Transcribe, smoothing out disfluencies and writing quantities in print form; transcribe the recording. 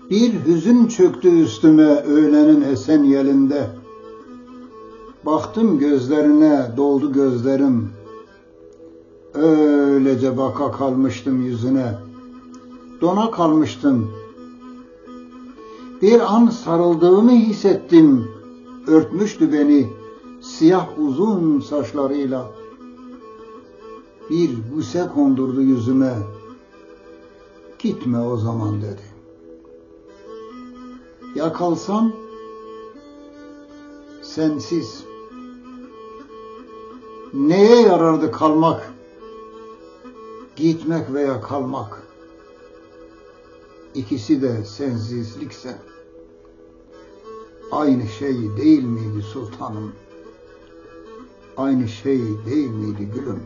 Bir hüzün çöktü üstüme öğlenin esen yelinde. Baktım gözlerine, doldu gözlerim. Öylece baka kalmıştım yüzüne. Dona kalmıştım. Bir an sarıldığımı hissettim. Örtmüştü beni siyah uzun saçlarıyla. Bir buse kondurdu yüzüme. Gitme o zaman dedi. Ya kalsam sensiz. Neye yarardı kalmak? Gitmek veya kalmak. İkisi de sensizlikse aynı şey değil miydi sultanım? Aynı şey değil miydi gülüm?